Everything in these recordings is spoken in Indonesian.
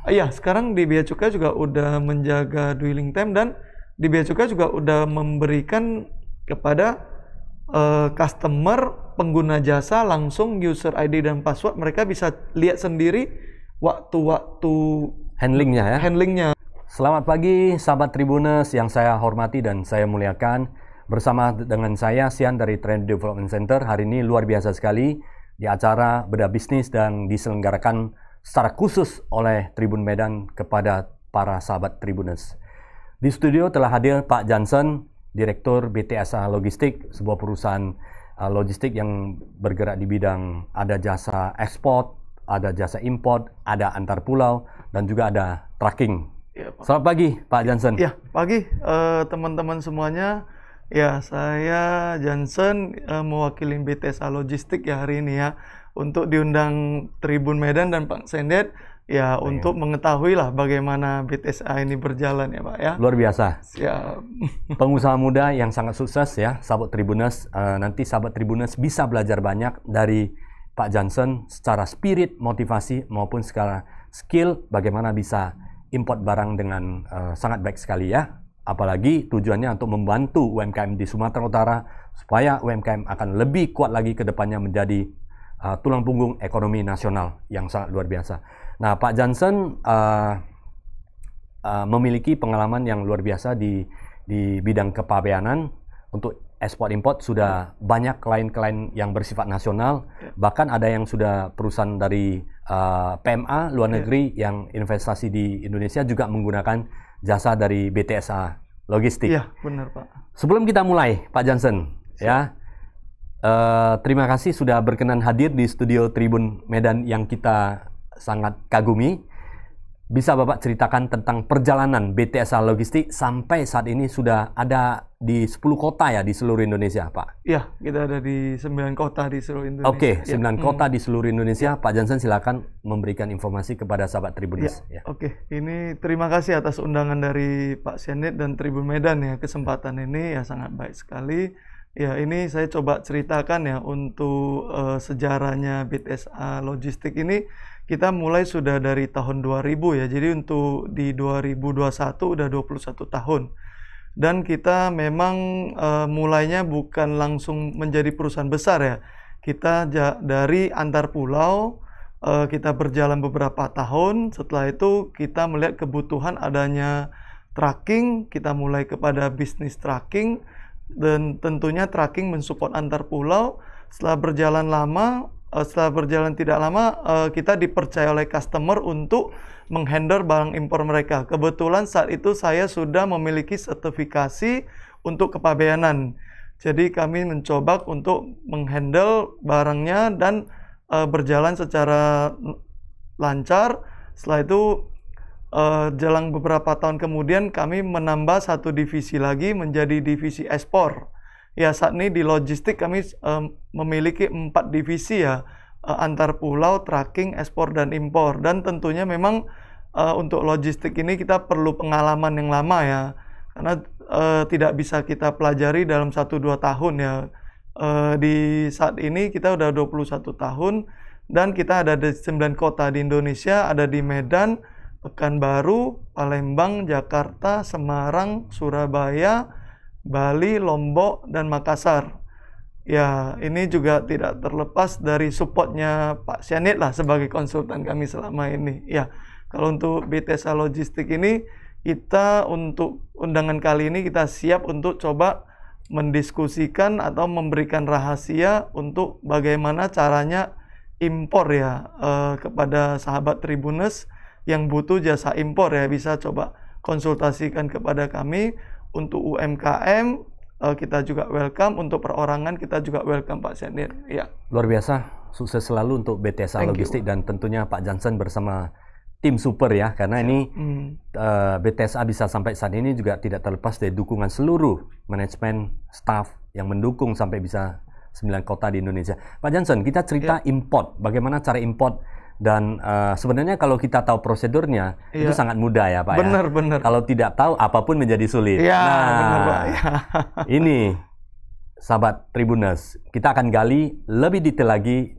Iya, sekarang di Bea Cukai juga udah menjaga dwelling time dan di Bea Cukai juga udah memberikan kepada customer pengguna jasa langsung user ID dan password mereka bisa lihat sendiri waktu-waktu Handlingnya ya. handlingnya. Selamat pagi sahabat Tribuners yang saya hormati dan saya muliakan. Bersama dengan saya Sian dari Trend Development Center. Hari ini luar biasa sekali di acara Bedah Bisnis dan diselenggarakan secara khusus oleh Tribun Medan kepada para sahabat Tribuners. Di studio telah hadir Pak Johnson, Direktur BTSA Logistik, sebuah perusahaan logistik yang bergerak di bidang ada jasa ekspor, ada jasa import, ada antar pulau, dan juga ada tracking. Ya, Pak. Selamat pagi Pak Johnson. Ya, pagi teman-teman semuanya. Ya, saya Johnson mewakili BTSA Logistik ya hari ini ya untuk diundang Tribun Medan dan Pak Sendet ya untuk mengetahui lah bagaimana BTSA ini berjalan ya Pak ya. Luar biasa. Siap. Pengusaha muda yang sangat sukses ya, sahabat Tribuners. Nanti sahabat Tribuners bisa belajar banyak dari Pak Johnson secara spirit, motivasi maupun secara skill bagaimana bisa import barang dengan sangat baik sekali ya. Apalagi tujuannya untuk membantu UMKM di Sumatera Utara supaya UMKM akan lebih kuat lagi ke depannya menjadi tulang punggung ekonomi nasional yang sangat luar biasa. Nah, Pak Johnson memiliki pengalaman yang luar biasa di bidang kepabeanan. Untuk ekspor import sudah banyak klien-klien yang bersifat nasional, bahkan ada yang sudah perusahaan dari PMA luar negeri yang investasi di Indonesia juga menggunakan jasa dari BTSA Logistik. Iya, benar Pak. Sebelum kita mulai, Pak Johnson, ya, terima kasih sudah berkenan hadir di studio Tribun Medan yang kita sangat kagumi. Bisa Bapak ceritakan tentang perjalanan BTSA Logistik sampai saat ini sudah ada di 10 kota ya di seluruh Indonesia, Pak? Iya, kita ada di 9 kota di seluruh Indonesia. Oke, 9 kota di seluruh Indonesia. Pak Johnson silakan memberikan informasi kepada sahabat Tribuners. Ya. Oke, ini terima kasih atas undangan dari Pak Sendet dan Tribun Medan ya. Kesempatan ini ya sangat baik sekali. Ya, ini saya coba ceritakan ya untuk sejarahnya BTSA Logistik ini. Kita mulai sudah dari tahun 2000 ya. Jadi untuk di 2021 udah 21 tahun. Dan kita memang mulainya bukan langsung menjadi perusahaan besar ya. Kita dari antar pulau, kita berjalan beberapa tahun. Setelah itu kita melihat kebutuhan adanya tracking, kita mulai kepada bisnis tracking. Dan tentunya tracking mensupport antar pulau. Setelah berjalan tidak lama, kita dipercaya oleh customer untuk menghandle barang impor mereka. Kebetulan saat itu saya sudah memiliki sertifikasi untuk kepabeanan. Jadi kami mencoba untuk menghandle barangnya dan berjalan secara lancar. Setelah itu jelang beberapa tahun kemudian kami menambah satu divisi lagi menjadi divisi ekspor. Ya, saat ini di logistik kami memiliki 4 divisi ya, antar pulau, tracking, ekspor, dan impor. Dan tentunya memang untuk logistik ini kita perlu pengalaman yang lama ya, karena tidak bisa kita pelajari dalam 1-2 tahun ya. Di saat ini kita udah 21 tahun dan kita ada di 9 kota di Indonesia, ada di Medan, Pekanbaru, Palembang, Jakarta, Semarang, Surabaya, Bali, Lombok, dan Makassar. Ya, ini juga tidak terlepas dari supportnya Pak Sianit lah sebagai konsultan kami selama ini. Ya, kalau untuk BTSA Logistik ini, kita untuk undangan kali ini kita siap untuk coba mendiskusikan atau memberikan rahasia untuk bagaimana caranya impor ya kepada sahabat Tribuners yang butuh jasa impor ya, bisa coba konsultasikan kepada kami. Untuk UMKM kita juga welcome, untuk perorangan kita juga welcome Pak Sendir. Ya. Luar biasa, sukses selalu untuk BTSA Logistik dan tentunya Pak Johnson bersama tim super ya, karena ini BTSA bisa sampai saat ini juga tidak terlepas dari dukungan seluruh manajemen, staff yang mendukung sampai bisa 9 kota di Indonesia. Pak Johnson, kita cerita import, bagaimana cara import. Dan sebenarnya kalau kita tahu prosedurnya itu sangat mudah ya Pak. Benar. Kalau tidak tahu apapun menjadi sulit. Benar Pak. Ini sahabat Tribuners, kita akan gali lebih detail lagi.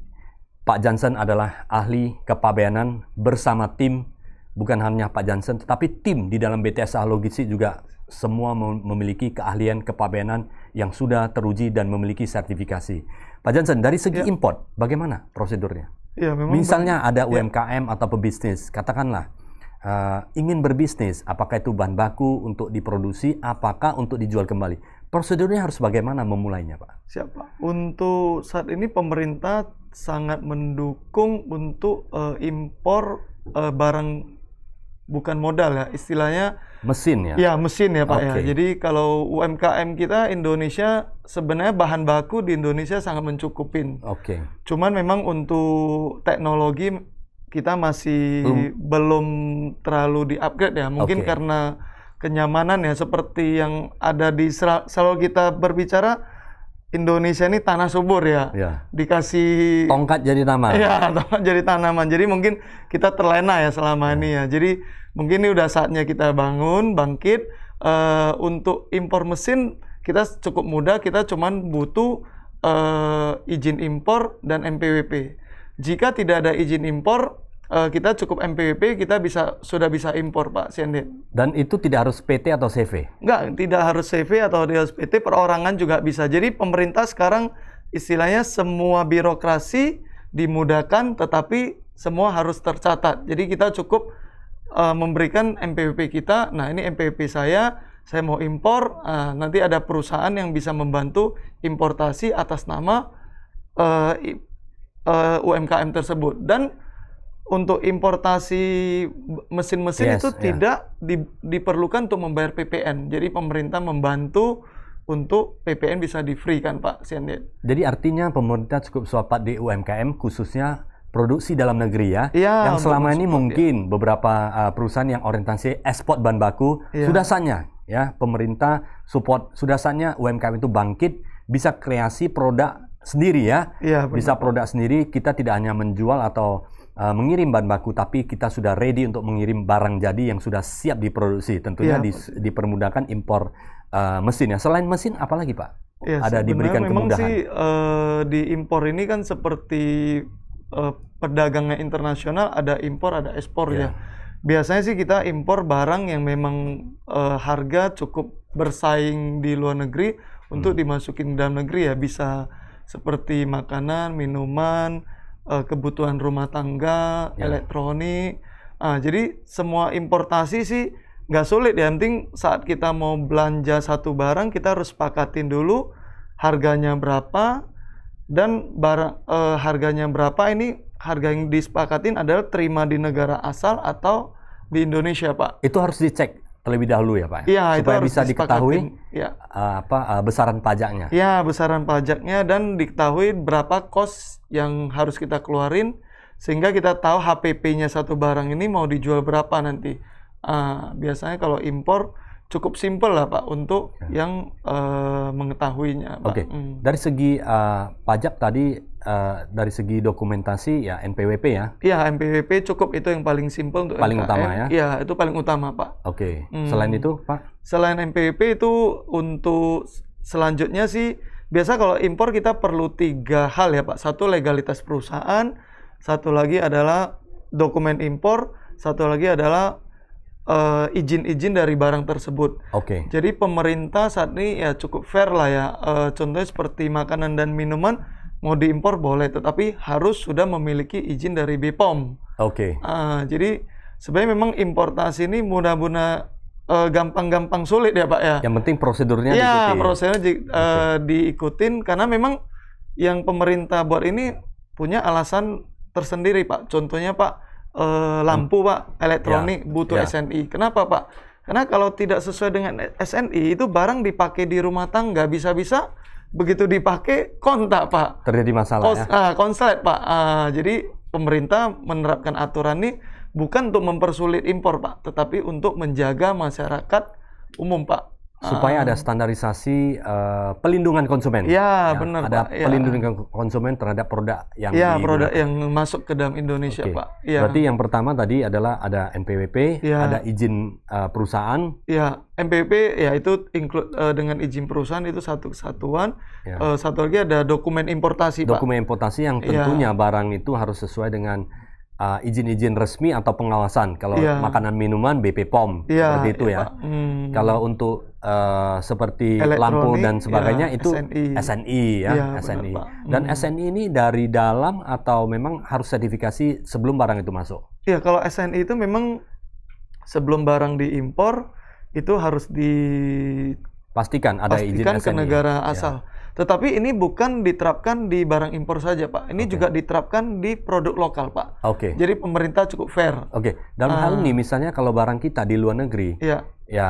Pak Johnson adalah ahli kepabeanan bersama tim bukan hanya Pak Jansen, tetapi tim di dalam BTSA Logistik juga semua memiliki keahlian kepabeanan yang sudah teruji dan memiliki sertifikasi. Pak Jansen, dari segi import, bagaimana prosedurnya? Ya, memang misalnya ada UMKM atau pebisnis, katakanlah ingin berbisnis, apakah itu bahan baku untuk diproduksi, apakah untuk dijual kembali. Prosedurnya harus bagaimana memulainya, Pak? Siapa? Untuk saat ini pemerintah sangat mendukung untuk impor barang bukan modal ya, istilahnya mesin ya? Ya, mesin ya Pak ya. Oke. Jadi kalau UMKM kita Indonesia sebenarnya bahan baku di Indonesia sangat mencukupin. Oke. Cuman memang untuk teknologi kita masih belum terlalu di-upgrade ya. Mungkin Oke. karena kenyamanan ya, seperti yang ada di selalu kita berbicara Indonesia ini tanah subur ya. Ya. Dikasih Tongkat jadi tanaman. ya, tongkat jadi tanaman. Jadi mungkin kita terlena ya selama ini ya. Jadi mungkin ini udah saatnya kita bangkit. Untuk impor mesin kita cukup mudah, kita cuman butuh izin impor dan MPWP. Jika tidak ada izin impor, kita cukup MPWP, kita sudah bisa impor Pak Siandet. Dan itu tidak harus PT atau CV? Enggak, tidak harus CV atau harus PT, perorangan juga bisa. Jadi pemerintah sekarang istilahnya semua birokrasi dimudahkan, tetapi semua harus tercatat. Jadi kita cukup memberikan MPWP kita. Nah, ini MPWP saya mau impor. Nanti ada perusahaan yang bisa membantu importasi atas nama UMKM tersebut. Dan untuk importasi mesin-mesin itu tidak diperlukan untuk membayar PPN. Jadi pemerintah membantu untuk PPN bisa di-free kan Pak Siandet. Jadi artinya pemerintah cukup support di UMKM khususnya produksi dalam negeri ya. Yang selama ini mungkin beberapa perusahaan yang orientasi ekspor bahan baku sudah saatnya ya pemerintah support, sudah saatnya UMKM itu bangkit, bisa kreasi produk sendiri ya. Bisa produk sendiri, kita tidak hanya menjual atau mengirim bahan baku, tapi kita sudah ready untuk mengirim barang jadi yang sudah siap diproduksi. Tentunya dipermudahkan impor mesin ya. Selain mesin, apalagi Pak? Ada diberikan kemudahan? Memang sih di impor ini kan seperti perdagangan internasional, ada impor, ada ekspor ya. Biasanya sih kita impor barang yang memang harga cukup bersaing di luar negeri untuk dimasukin dalam negeri ya. Bisa seperti makanan, minuman, kebutuhan rumah tangga, elektronik. Jadi semua importasi sih nggak sulit ya. Yang penting saat kita mau belanja satu barang, kita harus sepakatin dulu harganya berapa dan harganya berapa. Ini harga yang disepakatin adalah terima di negara asal atau di Indonesia Pak. Itu harus dicek terlebih dahulu ya Pak? Iya, supaya itu bisa diketahui besaran pajaknya. Ya, besaran pajaknya dan diketahui berapa kos yang harus kita keluarin sehingga kita tahu HPP-nya satu barang ini mau dijual berapa nanti. Biasanya kalau impor cukup simpel lah Pak untuk yang mengetahuinya Pak. Oke. Dari segi pajak tadi, dari segi dokumentasi ya NPWP ya? Iya, NPWP cukup, itu yang paling simpel untuk paling MKM. Utama ya? Iya, itu paling utama Pak. Oke. Selain itu Pak? Selain NPWP itu untuk selanjutnya sih biasa kalau impor kita perlu 3 hal ya Pak. Satu, legalitas perusahaan, satu lagi adalah dokumen impor, satu lagi adalah izin-izin dari barang tersebut. Oke. Jadi pemerintah saat ini ya cukup fair lah ya. Contohnya seperti makanan dan minuman mau diimpor boleh, tetapi harus sudah memiliki izin dari BPOM. Oke. Jadi sebenarnya memang importasi ini mudah-mudahan gampang-gampang sulit ya Pak ya. Yang penting prosedurnya ya, diikuti. Prosedurnya diikutin karena memang yang pemerintah buat ini punya alasan tersendiri Pak. Contohnya Pak, lampu Pak, elektronik butuh SNI. Kenapa Pak? Karena kalau tidak sesuai dengan SNI itu barang dipakai di rumah tangga, bisa-bisa begitu dipakai kontak Pak. Terjadi masalah konslet Pak. Jadi pemerintah menerapkan aturan ini bukan untuk mempersulit impor Pak, tetapi untuk menjaga masyarakat umum Pak. Supaya ada standarisasi pelindungan konsumen. Ya, benar ada Pak. Pelindungan konsumen terhadap produk yang produk yang masuk ke dalam Indonesia Pak. Berarti yang pertama tadi adalah ada NPWP, ada izin perusahaan. Ya, NPWP ya itu include dengan izin perusahaan itu satu kesatuan. Satu lagi ada dokumen importasi Pak. Dokumen importasi yang tentunya barang itu harus sesuai dengan izin-izin resmi atau pengawasan. Kalau Iya. makanan minuman BP POM Iya, seperti itu iya, ya. Pak. Kalau untuk seperti lampu Elektronik, dan sebagainya ya, itu SNI. SNI ya, Iya, benar, SNI. Pak. Dan SNI ini dari dalam atau memang harus sertifikasi sebelum barang itu masuk? Iya, kalau SNI itu memang sebelum barang diimpor itu harus Pastikan ada izin dipastikan ke SNI. negara Ya. asal. Tetapi ini bukan diterapkan di barang impor saja, Pak. Ini juga diterapkan di produk lokal, Pak. Oke. Jadi pemerintah cukup fair. Oke. Dalam hal ini misalnya kalau barang kita di luar negeri, Iya. ya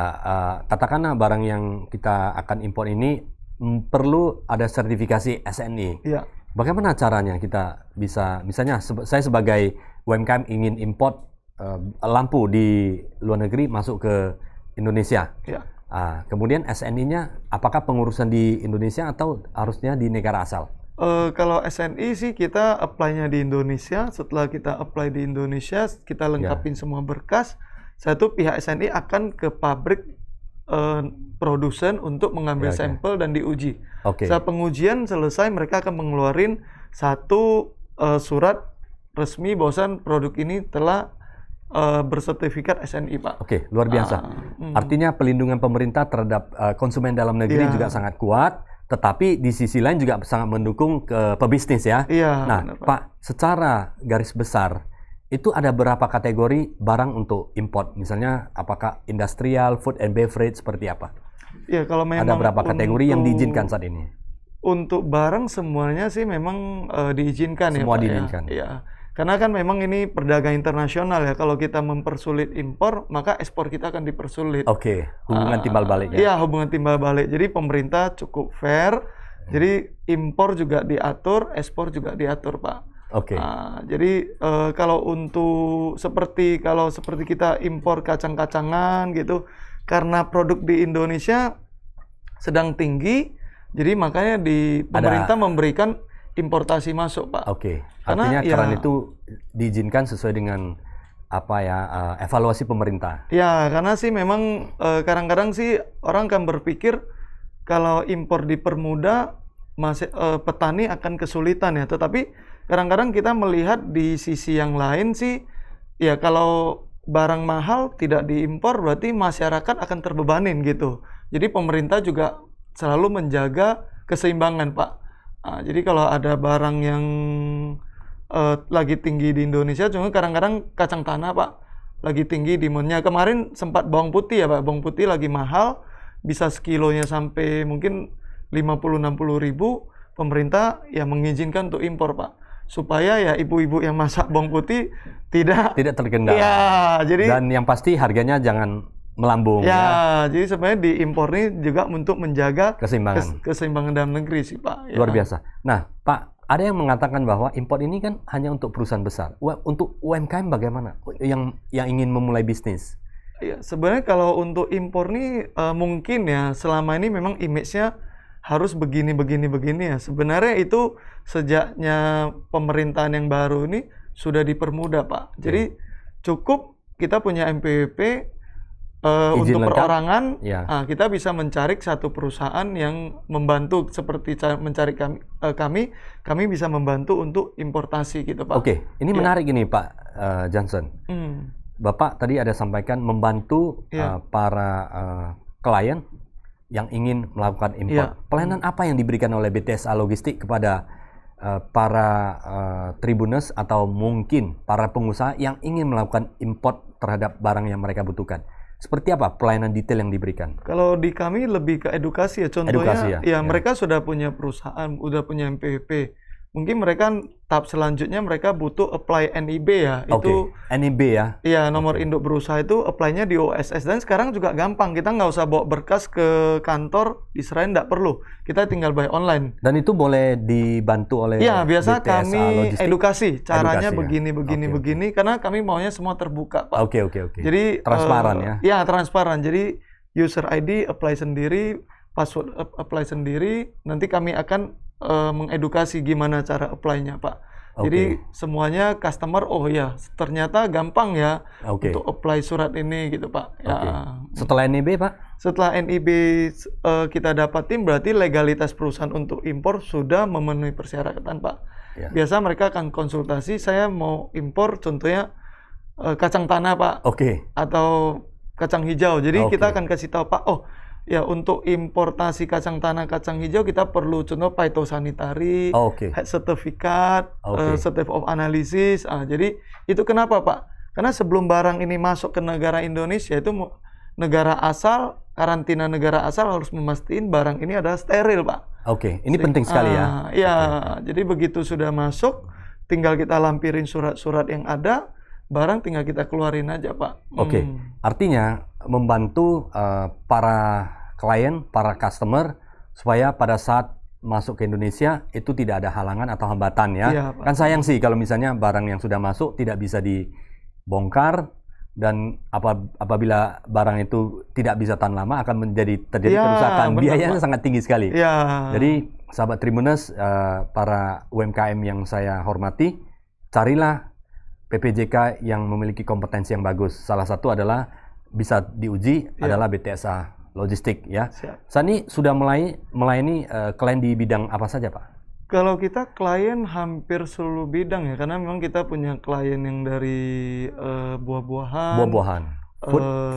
katakanlah barang yang kita akan impor ini perlu ada sertifikasi SNI. Iya. Bagaimana caranya kita bisa, misalnya saya sebagai UMKM ingin import lampu di luar negeri masuk ke Indonesia. Iya. Kemudian SNI-nya apakah pengurusan di Indonesia atau harusnya di negara asal? Kalau SNI sih kita apply-nya di Indonesia. Setelah kita apply di Indonesia, kita lengkapin semua berkas. Satu pihak SNI akan ke pabrik produsen untuk mengambil sampel dan diuji. Saat pengujian selesai, mereka akan mengeluarkan satu surat resmi bahwasan produk ini telah bersertifikat SNI, Pak. Oke, luar biasa. Artinya pelindungan pemerintah terhadap konsumen dalam negeri juga sangat kuat, tetapi di sisi lain juga sangat mendukung ke pebisnis ya. Iya, nah, benar, Pak, secara garis besar itu ada berapa kategori barang untuk import? Misalnya apakah industrial, food and beverage seperti apa? Iya, kalau memang Ada berapa kategori yang diizinkan saat ini? Untuk barang semuanya sih memang diizinkan. Semua ya, Pak, diizinkan. Ya. Karena kan memang ini perdagangan internasional ya. Kalau kita mempersulit impor, maka ekspor kita akan dipersulit. Oke, hubungan timbal balik ya. Iya, hubungan timbal balik. Jadi pemerintah cukup fair. Jadi impor juga diatur, ekspor juga diatur, Pak. Oke. Jadi kalau seperti kita impor kacang-kacangan gitu, karena produk di Indonesia sedang tinggi, jadi makanya pemerintah memberikan importasi masuk, Pak. Oke. Artinya keran itu diizinkan sesuai dengan evaluasi pemerintah. Ya, karena sih memang kadang-kadang sih orang kan berpikir kalau impor dipermudah, petani akan kesulitan ya. Tetapi kadang-kadang kita melihat di sisi yang lain sih, ya kalau barang mahal tidak diimpor berarti masyarakat akan terbebanin gitu. Jadi pemerintah juga selalu menjaga keseimbangan, Pak. Jadi kalau ada barang yang lagi tinggi di Indonesia, cuma kadang-kadang kacang tanah, Pak, lagi tinggi demandnya. Kemarin sempat bawang putih ya, Pak, bawang putih lagi mahal, bisa sekilonya sampai mungkin 50-60 ribu. Pemerintah ya mengizinkan untuk impor, Pak, supaya ya ibu-ibu yang masak bawang putih tidak terkendala. Ya, jadi dan yang pasti harganya jangan melambung ya. Jadi sebenarnya diimpor ini juga untuk menjaga keseimbangan dalam negeri sih, Pak. Luar biasa. Nah, Pak, ada yang mengatakan bahwa impor ini kan hanya untuk perusahaan besar. Untuk UMKM bagaimana? Yang ingin memulai bisnis? Ya, sebenarnya kalau untuk impor nih mungkin ya selama ini memang image-nya harus begini ya. Sebenarnya itu sejaknya pemerintahan yang baru ini sudah dipermudah, Pak. Jadi cukup kita punya MPWP untuk perorangan, kita bisa mencari satu perusahaan yang membantu seperti mencari kami bisa membantu untuk importasi gitu, Pak. Oke, ini menarik ini Pak Johnson. Bapak tadi ada sampaikan membantu para klien yang ingin melakukan impor. Pelayanan apa yang diberikan oleh BTSA Logistik kepada para tribuners atau mungkin para pengusaha yang ingin melakukan import terhadap barang yang mereka butuhkan? Seperti apa pelayanan detail yang diberikan? Kalau di kami lebih ke edukasi ya. Contohnya, mereka sudah punya perusahaan, udah punya MPWP. Mungkin mereka tahap selanjutnya mereka butuh apply NIB ya. Itu NIB ya? Iya, nomor induk berusaha itu apply-nya di OSS. Dan sekarang juga gampang. Kita nggak usah bawa berkas ke kantor, diserahin nggak perlu. Kita tinggal buy online. Dan itu boleh dibantu oleh biasa BTSA kami Logistik? edukasi. Caranya begini. Karena kami maunya semua terbuka, Pak. Oke. Jadi transparan ya? Ya, transparan. Jadi user ID apply sendiri, password apply sendiri. Nanti kami akan mengedukasi gimana cara apply-nya, Pak. Jadi semuanya customer, oh ya ternyata gampang ya untuk apply surat ini gitu Pak. Ya. Setelah NIB Pak? Setelah NIB kita dapatin berarti legalitas perusahaan untuk impor sudah memenuhi persyaratan Pak. Ya. Biasa mereka akan konsultasi, saya mau impor contohnya kacang tanah Pak. Atau kacang hijau. Jadi kita akan kasih tahu Pak, oh ya untuk importasi kacang tanah, kacang hijau kita perlu contoh phytosanitary, health certificate, certificate of analysis. Jadi itu kenapa Pak? Karena sebelum barang ini masuk ke negara Indonesia itu negara asal, karantina negara asal harus memastikan barang ini adalah steril Pak. Ini penting sekali ya. Iya, jadi begitu sudah masuk, tinggal kita lampirin surat-surat yang ada, barang tinggal kita keluarin aja Pak. Artinya membantu para klien, para customer supaya pada saat masuk ke Indonesia itu tidak ada halangan atau hambatan ya. Kan sayang sih kalau misalnya barang yang sudah masuk tidak bisa dibongkar dan apabila barang itu tidak bisa tahan lama akan terjadi kerusakan. Biayanya sangat tinggi sekali. Jadi sahabat Tribuners, para UMKM yang saya hormati, carilah PPJK yang memiliki kompetensi yang bagus. Salah satu adalah bisa diuji adalah BTSA Logistik ya. Sani sudah melayani klien di bidang apa saja Pak? Kalau kita klien hampir seluruh bidang ya, karena memang kita punya klien yang dari buah-buahan,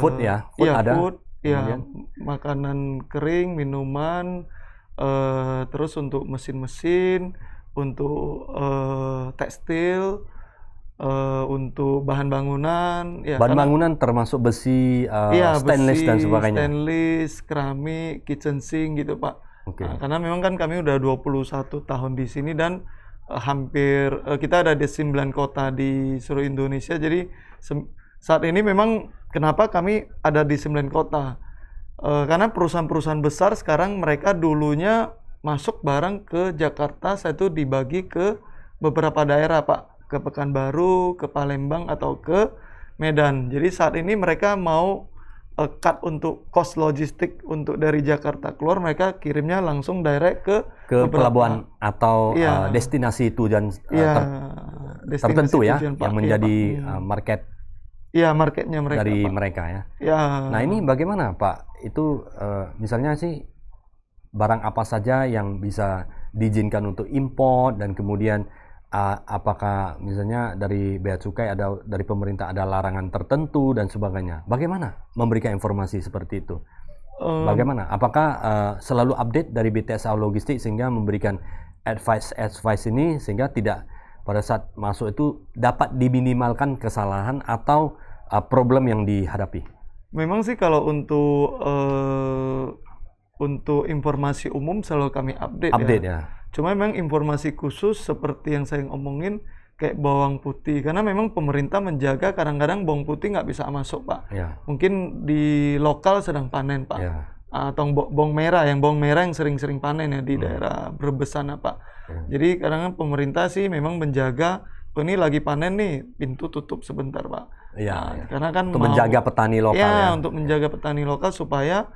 food ya, ada. Food, ya, makanan kering, minuman, terus untuk mesin-mesin, untuk tekstil. Untuk bahan bangunan, bahan bangunan termasuk besi, stainless dan sebagainya. Stainless, keramik, kitchen sink gitu Pak. Karena memang kan kami udah 21 tahun di sini dan hampir kita ada di 9 kota di seluruh Indonesia. Jadi saat ini memang kenapa kami ada di 9 kota? Karena perusahaan-perusahaan besar sekarang mereka dulunya masuk barang ke Jakarta, saya itu dibagi ke beberapa daerah Pak. Ke Pekanbaru, ke Palembang, atau ke Medan. Jadi saat ini mereka mau cut untuk cost logistik untuk dari Jakarta keluar, mereka kirimnya langsung direct ke pelabuhan atau destinasi tujuan tertentu ya, yang menjadi market. Marketnya mereka dari Pak. Mereka ya. Nah ini bagaimana Pak? Itu misalnya sih barang apa saja yang bisa diizinkan untuk impor dan kemudian apakah misalnya dari Bea Cukai dari pemerintah ada larangan tertentu dan sebagainya. Bagaimana memberikan informasi seperti itu? Bagaimana? Apakah selalu update dari BTSA Logistik sehingga memberikan advice ini sehingga tidak pada saat masuk itu dapat diminimalkan kesalahan atau problem yang dihadapi? Memang sih kalau untuk informasi umum selalu kami update ya. Cuma memang informasi khusus seperti yang saya ngomongin kayak bawang putih, karena memang pemerintah menjaga kadang-kadang bawang putih nggak bisa masuk Pak. Mungkin di lokal sedang panen Pak. Atau bawang merah yang sering-sering panen ya di daerah Brebes sana Pak. Jadi kadang-kadang pemerintah sih memang menjaga, ini lagi panen nih, pintu tutup sebentar Pak. Karena kan untuk menjaga petani lokal untuk menjaga petani lokal supaya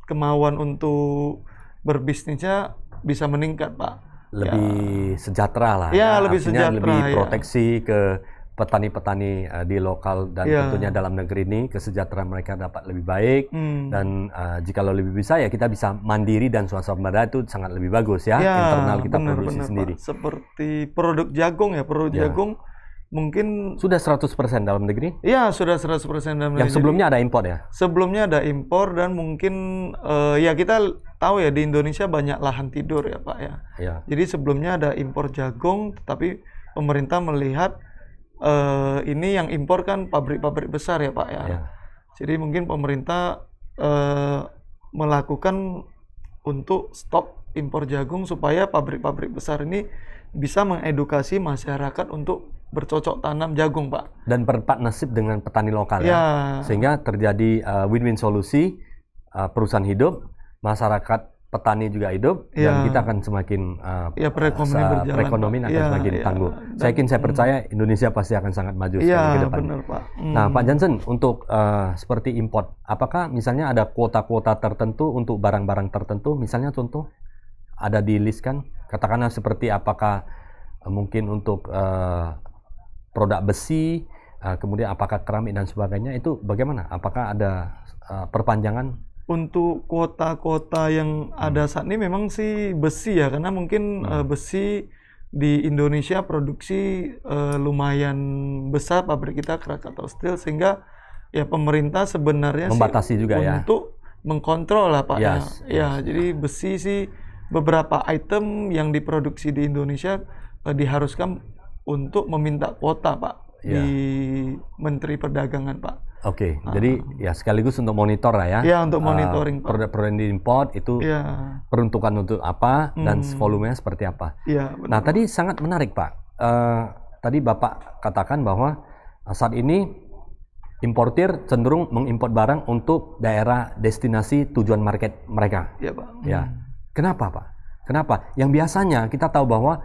kemauan untuk berbisnisnya bisa meningkat Pak. Lebih sejahtera lah. Lebih sejahtera. Lebih proteksi ke petani-petani di lokal dan tentunya dalam negeri ini kesejahteraan mereka dapat lebih baik dan jika lebih bisa ya kita bisa mandiri dan swasembada itu sangat lebih bagus ya. Internal kita produksi sendiri. Pak. Seperti produk jagung jagung mungkin sudah 100% dalam negeri? Iya, sudah 100% dalam negeri. Yang sebelumnya ada impor ya? Sebelumnya ada impor dan mungkin kita tahu ya di Indonesia banyak lahan tidur ya Pak ya. Jadi sebelumnya ada impor jagung, tetapi pemerintah melihat ini yang impor kan pabrik-pabrik besar ya Pak ya. Jadi mungkin pemerintah melakukan untuk stop impor jagung supaya pabrik-pabrik besar ini bisa mengedukasi masyarakat untuk bercocok tanam jagung Pak. Dan berpartnership dengan petani lokal ya. Sehingga terjadi win-win solusi, perusahaan hidup, masyarakat petani juga hidup, dan kita akan semakin perekonomian akan semakin tangguh. Saya percaya Indonesia pasti akan sangat maju ke depan. Benar, Pak. Nah Pak Jansen, untuk seperti import, apakah misalnya ada kuota-kuota tertentu untuk barang-barang tertentu, misalnya contoh ada di list kan, katakanlah seperti apakah mungkin untuk produk besi, kemudian apakah keramik dan sebagainya, itu bagaimana? Apakah ada perpanjangan? Untuk kota-kota yang ada saat ini memang sih besi ya, karena mungkin besi di Indonesia produksi lumayan besar pabrik kita Krakatau Steel, sehingga ya pemerintah sebenarnya membatasi sih juga ya, untuk mengkontrol lah Pak. Yes, ya, jadi besi sih beberapa item yang diproduksi di Indonesia diharuskan untuk meminta kuota Pak di Menteri Perdagangan Pak. Oke, jadi ya sekaligus untuk monitor lah ya. Ya, untuk monitoring Pak. Produk-produk yang diimport itu peruntukan untuk apa dan volumenya seperti apa. Ya, nah, tadi sangat menarik Pak. Tadi Bapak katakan bahwa saat ini importir cenderung mengimpor barang untuk daerah destinasi tujuan market mereka. Iya Pak. Ya, kenapa Pak? Kenapa? Yang biasanya kita tahu bahwa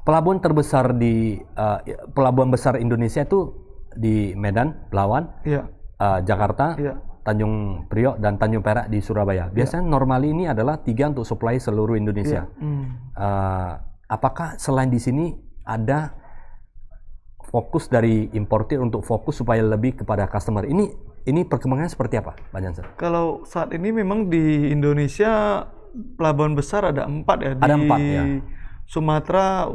pelabuhan terbesar di pelabuhan besar Indonesia itu di Medan, Belawan, Jakarta, Tanjung Priok dan Tanjung Perak di Surabaya. Biasanya normal ini adalah 3 untuk supply seluruh Indonesia. Apakah selain di sini ada fokus dari importir untuk fokus supaya lebih kepada customer? Ini perkembangannya seperti apa, Pak Jansen? Kalau saat ini memang di Indonesia pelabuhan besar ada 4 ya. Ada 4 ya. Sumatera,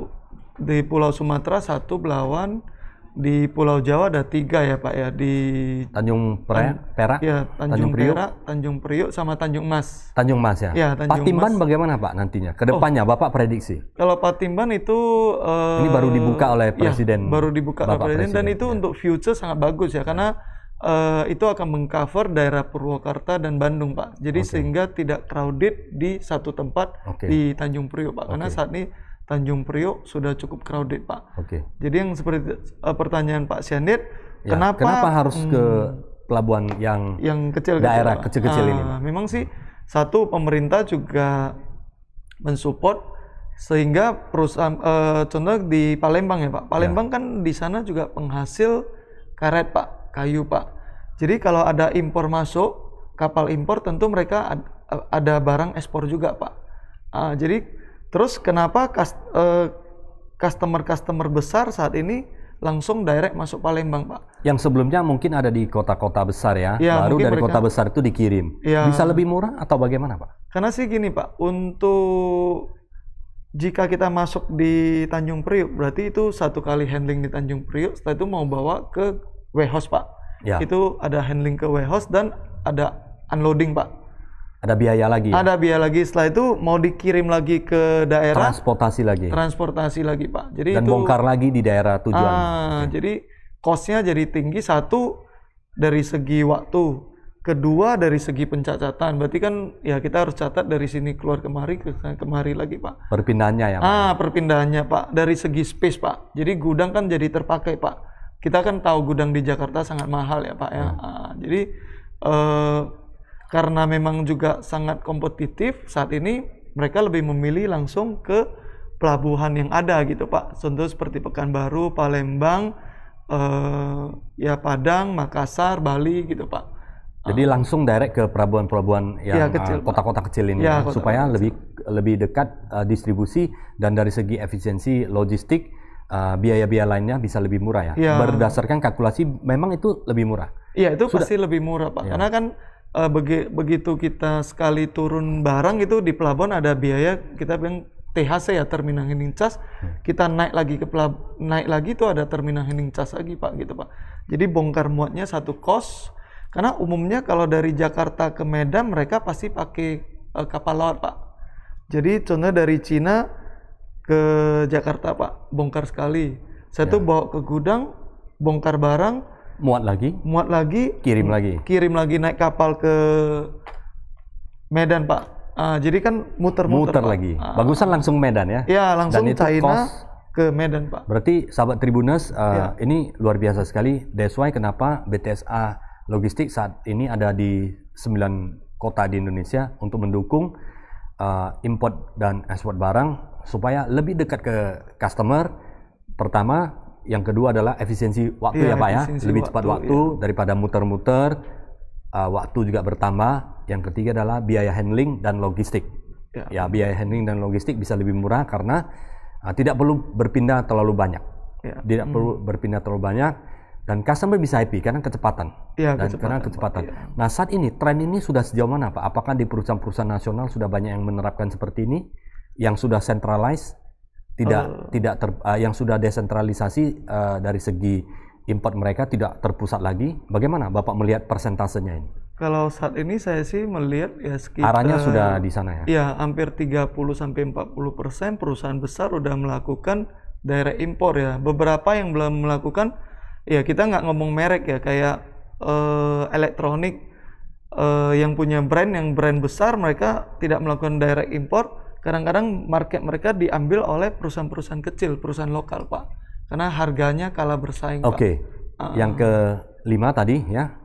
di Pulau Sumatera 1 Belawan, di Pulau Jawa ada 3 ya Pak ya, di Tanjung Perak, ya, Tanjung Perak, Tanjung Priok sama Tanjung Mas. Tanjung Mas ya. Ya, Tanjung Patimban Mas. Bagaimana Pak nantinya? Kedepannya Bapak prediksi? Kalau Patimban itu ini baru dibuka oleh Presiden. Ya, baru dibuka oleh Presiden dan itu ya. untuk future sangat bagus ya, karena itu akan mengcover daerah Purwakarta dan Bandung Pak. Jadi sehingga tidak crowded di satu tempat di Tanjung Priok Pak. Karena saat ini Tanjung Priok sudah cukup crowded Pak. Jadi yang seperti pertanyaan Pak Sianit, kenapa harus ke pelabuhan yang kecil, daerah kecil-kecil ini? Memang sih satu, pemerintah juga mensupport sehingga perusahaan contoh di Palembang ya Pak. Palembang kan di sana juga penghasil karet Pak, kayu Pak. Jadi kalau ada impor masuk, kapal impor tentu mereka ada barang ekspor juga Pak. Jadi terus kenapa customer besar saat ini langsung direct masuk Palembang Pak? Yang sebelumnya mungkin ada di kota-kota besar ya, baru dari kota besar itu dikirim. Bisa lebih murah atau bagaimana Pak? Karena sih gini Pak, untuk jika kita masuk di Tanjung Priok, berarti itu 1 kali handling di Tanjung Priok, setelah itu mau bawa ke warehouse Pak. Itu ada handling ke warehouse dan ada unloading Pak. Ada biaya lagi ya? Ada biaya lagi. Setelah itu mau dikirim lagi ke daerah. Transportasi lagi Pak. Jadi dan bongkar lagi di daerah tujuan. Jadi cost-nya jadi tinggi. 1 dari segi waktu. 2 dari segi pencatatan. Berarti kan ya kita harus catat dari sini keluar kemari lagi Pak. Perpindahannya ya Pak? Perpindahannya Pak. Dari segi space Pak. Jadi gudang kan jadi terpakai Pak. Kita kan tahu gudang di Jakarta sangat mahal ya Pak ya. Jadi karena memang juga sangat kompetitif saat ini, mereka lebih memilih langsung ke pelabuhan yang ada gitu Pak. Contoh seperti Pekanbaru, Palembang, ya Padang, Makassar, Bali gitu Pak. Jadi langsung direct ke pelabuhan-pelabuhan yang kota-kota kecil ini ya, supaya lebih dekat distribusi, dan dari segi efisiensi logistik, biaya-biaya lainnya bisa lebih murah ya. Berdasarkan kalkulasi memang itu lebih murah. Iya, itu pasti lebih murah Pak. Karena kan begitu kita sekali turun barang itu di pelabuhan ada biaya, kita bilang THC ya, terminal handling charge. Kita naik lagi ke naik lagi itu ada terminal handling charge lagi Pak gitu Pak. Jadi bongkar muatnya satu cost. Karena umumnya kalau dari Jakarta ke Medan mereka pasti pakai kapal laut Pak. Jadi contoh dari Cina ke Jakarta Pak, bongkar sekali. Saya tuh bawa ke gudang, bongkar barang, muat lagi, kirim lagi naik kapal ke Medan Pak. Jadi kan muter lagi. Bagusan langsung Medan ya? Ya, langsung China ke Medan Pak. Berarti sahabat Tribuners, ini luar biasa sekali. That's why kenapa BTSA Logistik saat ini ada di 9 kota di Indonesia untuk mendukung import dan ekspor barang supaya lebih dekat ke customer. Pertama, yang kedua adalah efisiensi waktu ya Pak ya, lebih cepat waktu daripada muter-muter, waktu juga bertambah. Yang ketiga adalah biaya handling dan logistik. Ya, biaya handling dan logistik bisa lebih murah karena Tidak perlu berpindah terlalu banyak. Ya. Tidak perlu berpindah terlalu banyak. Dan customer bisa happy karena kecepatan. Ya, Karena kecepatan. Pak, ya. Nah, saat ini tren ini sudah sejauh mana, Pak? Apakah di perusahaan-perusahaan nasional sudah banyak yang menerapkan seperti ini, yang sudah centralized, yang sudah desentralisasi dari segi import mereka tidak terpusat lagi? Bagaimana Bapak melihat persentasenya ini? Kalau saat ini saya sih melihat ya sekitar Arahnya sudah di sana ya? Ya, hampir 30-40% perusahaan besar udah melakukan direct import ya. Beberapa yang belum melakukan, ya kita nggak ngomong merek ya, kayak elektronik yang punya yang brand besar, mereka tidak melakukan direct import. Kadang-kadang market mereka diambil oleh perusahaan-perusahaan kecil, perusahaan lokal, Pak. Karena harganya kalah bersaing, Pak. Oke. Yang kelima tadi ya,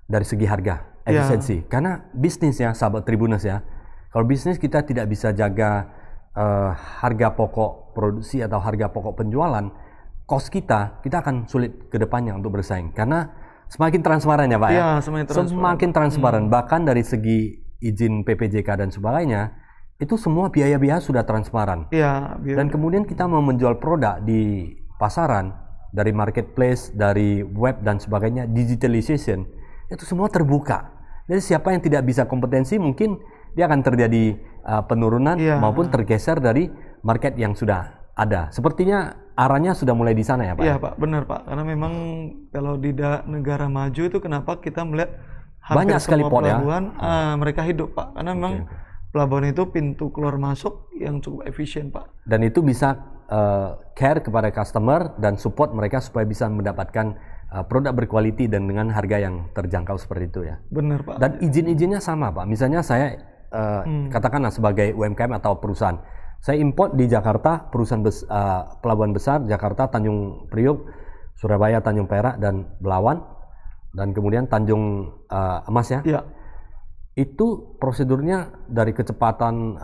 dari segi harga, efisiensi. Karena bisnis ya, sahabat Tribuners ya. Kalau bisnis kita tidak bisa jaga harga pokok produksi atau harga pokok penjualan, cost kita akan sulit ke depannya untuk bersaing. Karena semakin transparan ya Pak ya. Semakin transparan. Bahkan dari segi izin PPJK dan sebagainya, itu semua biaya-biaya sudah transparan. Iya. Dan kemudian kita mau menjual produk di pasaran, dari marketplace, dari web dan sebagainya, digitalization, itu semua terbuka. Jadi siapa yang tidak bisa kompetensi mungkin dia akan terjadi penurunan maupun tergeser dari market yang sudah ada. Sepertinya arahnya sudah mulai di sana ya Pak? Iya Pak, benar Pak. Karena memang kalau di negara maju itu kenapa kita melihat hampir banyak sekali semua pelabuhan mereka hidup Pak. Karena memang pelabuhan itu pintu keluar masuk yang cukup efisien Pak. Dan itu bisa care kepada customer dan support mereka supaya bisa mendapatkan produk berkualitas dan dengan harga yang terjangkau seperti itu ya. Benar Pak. Dan izin-izinnya sama Pak. Misalnya saya katakanlah sebagai UMKM atau perusahaan, saya import di Jakarta, perusahaan pelabuhan besar Jakarta, Tanjung Priok, Surabaya, Tanjung Perak dan Belawan, dan kemudian Tanjung Emas ya. Iya. Itu prosedurnya dari kecepatan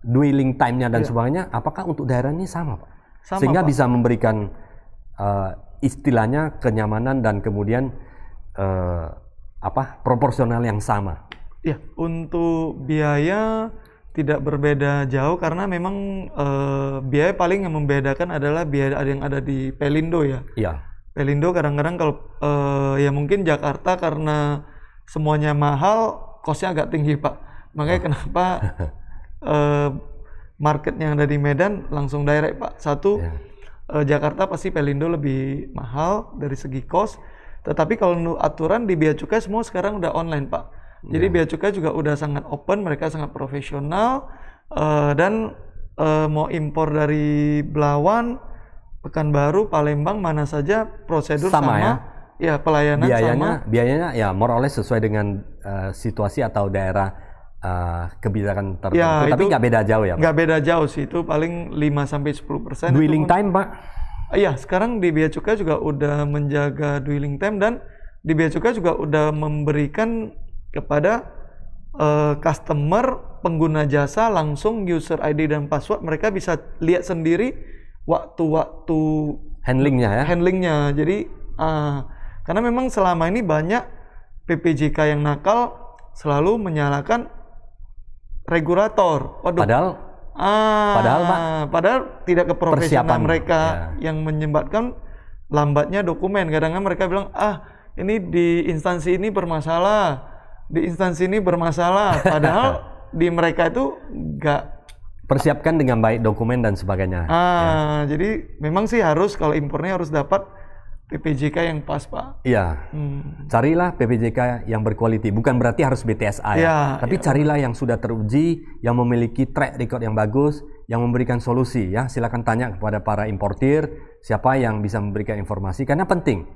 dwelling time-nya dan sebagainya, apakah untuk daerah ini sama Pak? Sama, sehingga Pak. bisa memberikan istilahnya kenyamanan dan kemudian proporsional yang sama. Ya, untuk biaya tidak berbeda jauh karena memang biaya paling yang membedakan adalah biaya yang ada di Pelindo ya. Iya. Pelindo kadang-kadang kalau ya mungkin Jakarta karena semuanya mahal, cost-nya agak tinggi Pak. Makanya kenapa market yang ada di Medan langsung direct Pak. Satu, Jakarta pasti Pelindo lebih mahal dari segi cost. Tetapi kalau aturan di Bea Cukai semua sekarang udah online Pak. Jadi Bea Cukai juga udah sangat open, mereka sangat profesional dan mau impor dari Belawan, Pekanbaru, Palembang, mana saja prosedur sama ya pelayanan biayanya ya more or less sesuai dengan situasi atau daerah kebijakan tertentu, ya, tapi nggak beda jauh ya Pak? Nggak beda jauh sih, itu paling 5-10%. Dwelling time Pak? Iya, sekarang di Bea Cukai juga udah menjaga dwelling time dan di Bea Cukai juga udah memberikan kepada customer pengguna jasa langsung user ID dan password, mereka bisa lihat sendiri waktu-waktu handlingnya ya. Jadi karena memang selama ini banyak PPJK yang nakal selalu menyalahkan regulator. Waduh. Padahal tidak keprofesionalan mereka yang menyebabkan lambatnya dokumen. Kadang-kadang mereka bilang ini di instansi ini bermasalah. Padahal di mereka itu nggak persiapkan dengan baik dokumen dan sebagainya. Jadi memang sih harus kalau impornya harus dapat PPJK yang pas Pak. Iya. Carilah PPJK yang berkualitas. Bukan berarti harus BTSA ya. Tapi carilah yang sudah teruji, yang memiliki track record yang bagus, yang memberikan solusi ya. Silakan tanya kepada para importir siapa yang bisa memberikan informasi karena penting.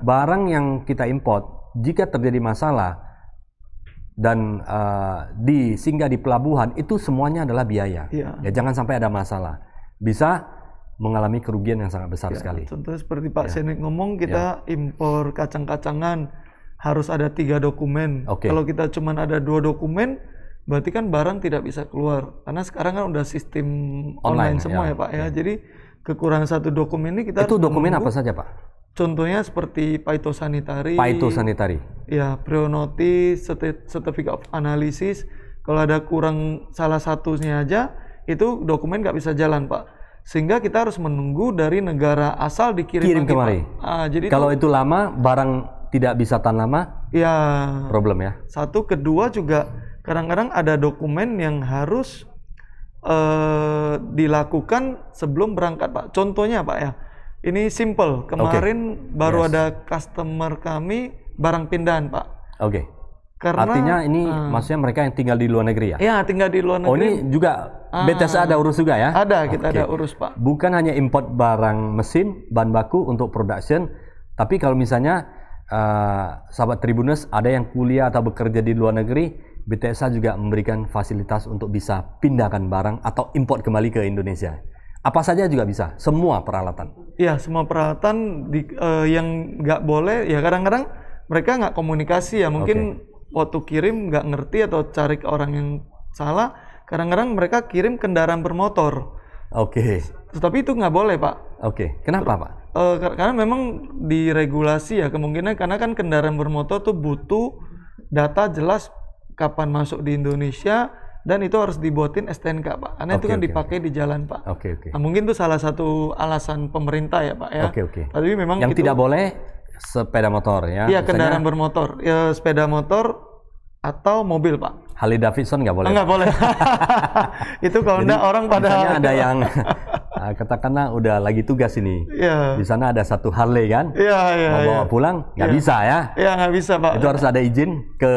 Barang yang kita import jika terjadi masalah dan singgah di pelabuhan itu semuanya adalah biaya. Ya jangan sampai ada masalah. Bisa mengalami kerugian yang sangat besar sekali. Contoh seperti Pak Senik ngomong, kita impor kacang-kacangan harus ada 3 dokumen. Kalau kita cuma ada 2 dokumen, berarti kan barang tidak bisa keluar. Karena sekarang kan udah sistem online semua ya Pak ya. Jadi kekurangan 1 dokumen ini kita itu dokumen apa saja Pak? Contohnya seperti phytosanitary. Ya, pre-notice, certificate of analysis. Kalau ada kurang salah satunya aja, itu dokumen nggak bisa jalan Pak. sehingga kita harus menunggu dari negara asal dikirim Kirim lagi, kemari. Pak. Jadi Kalau itu lama, barang tidak bisa tahan lama, ya problem ya. satu, kedua juga kadang-kadang ada dokumen yang harus dilakukan sebelum berangkat, Pak. Contohnya, Pak ya, ini simple. Kemarin baru ada customer kami barang pindahan, Pak. Oke. Karena Artinya ini maksudnya mereka yang tinggal di luar negeri ya? ya tinggal di luar negeri. Oh, ini juga BTSA ada urus juga ya? Ada, kita Oke. ada urus, Pak. Bukan hanya import barang mesin, bahan baku untuk production, tapi kalau misalnya sahabat Tribuners ada yang kuliah atau bekerja di luar negeri, BTSA juga memberikan fasilitas untuk bisa pindahkan barang atau import kembali ke Indonesia. Apa saja juga bisa, semua peralatan. Ya, semua peralatan yang nggak boleh, ya kadang-kadang mereka nggak komunikasi ya, mungkin waktu kirim nggak ngerti atau cari ke orang yang salah, kadang-kadang mereka kirim kendaraan bermotor. Oke. Tapi itu nggak boleh, Pak. Oke. Kenapa, Pak? Karena memang diregulasi ya, kemungkinan karena kan kendaraan bermotor tuh butuh data jelas kapan masuk di Indonesia, dan itu harus dibuatin STNK, Pak. Karena itu kan dipakai di jalan, Pak. Oke. Nah, mungkin itu salah satu alasan pemerintah ya, Pak ya. Oke. Tapi memang Yang itu, tidak boleh sepeda motor ya? iya, Misalnya kendaraan bermotor, ya sepeda motor atau mobil, Pak. Harley Davidson nggak boleh? Nggak boleh. Itu kalau enggak orang pada Misalnya ada yang katakanlah udah lagi tugas ini. Iya. Di sana ada satu Harley kan? Iya. Mau bawa pulang nggak bisa ya? Iya, nggak bisa, Pak. Itu harus ada izin ke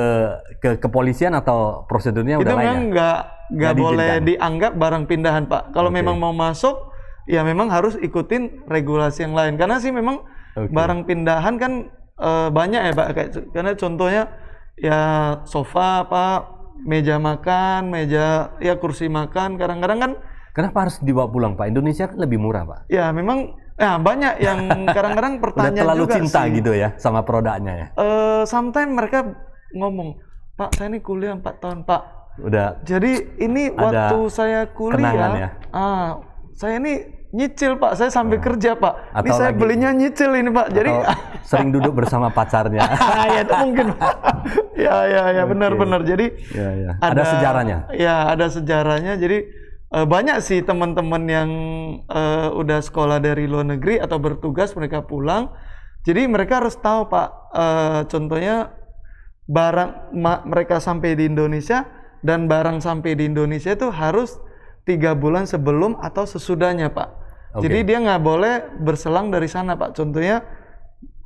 kepolisian atau prosedurnya Itu udah lain memang ya? nggak boleh dianggap barang pindahan, Pak. Kalau memang mau masuk, ya memang harus ikutin regulasi yang lain. Karena sih memang barang pindahan kan banyak ya, Pak. Karena contohnya ya sofa, Pak, meja makan, ya kursi makan. Kadang-kadang kan. Kenapa harus dibawa pulang, Pak? Indonesia kan lebih murah, Pak. Ya memang, ya banyak yang kadang-kadang pertanyaan Udah terlalu juga cinta sih. gitu ya sama produknya ya. Sometimes mereka ngomong, Pak, saya ini kuliah 4 tahun, Pak. Udah. Jadi ini Ada waktu saya kuliah, kenangan ya? saya ini nyicil, Pak. Saya sambil kerja, Pak. Ini Atau saya lagi- belinya nyicil ini, Pak. Jadi sering duduk bersama pacarnya. ya itu mungkin, Pak. Ya benar-benar. Jadi Ya. Ada sejarahnya. Ya, ada sejarahnya. Jadi banyak sih teman-teman yang udah sekolah dari luar negeri atau bertugas, mereka pulang. Jadi mereka harus tahu, Pak. Contohnya barang mereka sampai di Indonesia, dan barang sampai di Indonesia itu harus 3 bulan sebelum atau sesudahnya, Pak. Jadi dia nggak boleh berselang dari sana, Pak. Contohnya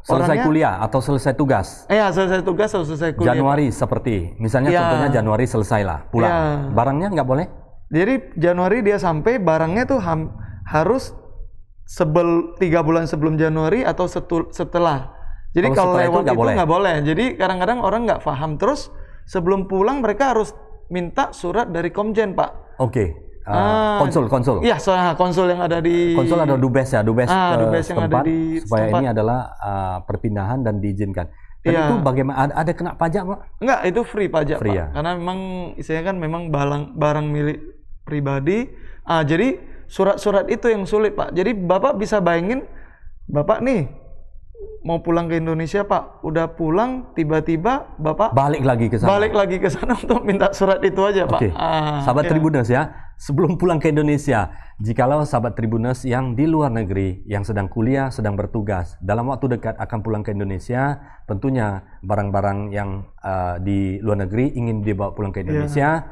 Selesai kuliah atau selesai tugas. selesai tugas atau selesai kuliah. Januari seperti, misalnya contohnya Januari selesailah pulang. Barangnya nggak boleh? Jadi Januari dia sampai, barangnya tuh harus 3 bulan sebelum Januari atau setelah. Jadi kalau lewat itu nggak boleh. Jadi kadang-kadang orang nggak paham. Terus sebelum pulang mereka harus minta surat dari Komjen, Pak. Konsul. Iya, konsul yang ada di. Konsul ada dubes ya, dubes yang setempat, ada di supaya setempat. ini adalah perpindahan dan diizinkan. Dan itu bagaimana? Ada kena pajak, Pak? Enggak, itu free pajak, Free, Pak. ya? Karena memang istilahnya kan memang barang milik pribadi. Jadi surat-surat itu yang sulit, Pak. Jadi Bapak bisa bayangin, Bapak nih mau pulang ke Indonesia, Pak. Udah pulang, tiba-tiba Bapak Balik lagi ke sana. balik lagi ke sana untuk minta surat itu aja, Pak. Sahabat Tribuners ya, sebelum pulang ke Indonesia, jikalau sahabat Tribuners yang di luar negeri, yang sedang kuliah, sedang bertugas, dalam waktu dekat akan pulang ke Indonesia, tentunya barang-barang yang di luar negeri ingin dibawa pulang ke Indonesia,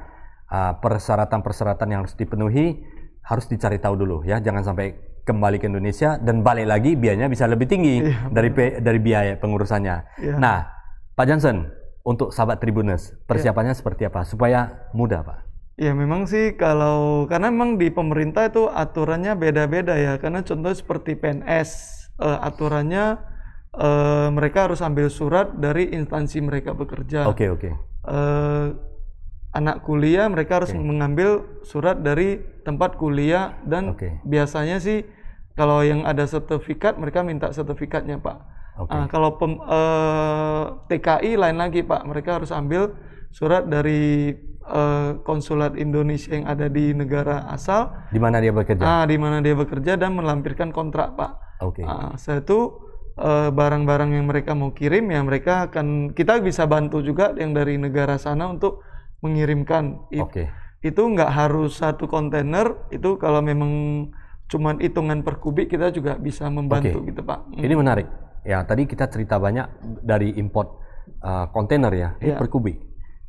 persyaratan-persyaratan yang harus dipenuhi, harus dicari tahu dulu ya, jangan sampai kembali ke Indonesia dan balik lagi biayanya bisa lebih tinggi dari biaya pengurusannya. Nah, Pak Johnson, untuk sahabat Tribuners, persiapannya seperti apa supaya mudah, Pak? Ya memang sih karena memang di pemerintah itu aturannya beda-beda ya. Karena contoh seperti PNS, aturannya mereka harus ambil surat dari instansi mereka bekerja. Oke. Anak kuliah mereka harus mengambil surat dari tempat kuliah, dan biasanya sih kalau yang ada sertifikat mereka minta sertifikatnya, Pak. Kalau TKI lain lagi, Pak, mereka harus ambil surat dari konsulat Indonesia yang ada di negara asal. Di mana dia bekerja? Di mana dia bekerja, dan melampirkan kontrak, Pak. Setelah itu barang-barang yang mereka mau kirim ya kita bisa bantu juga yang dari negara sana untuk mengirimkan. Itu nggak harus 1 kontainer. Itu kalau memang cuman hitungan per kubik, kita juga bisa membantu gitu Pak. Ini menarik. Ya, tadi kita cerita banyak dari import kontainer ya, per kubik.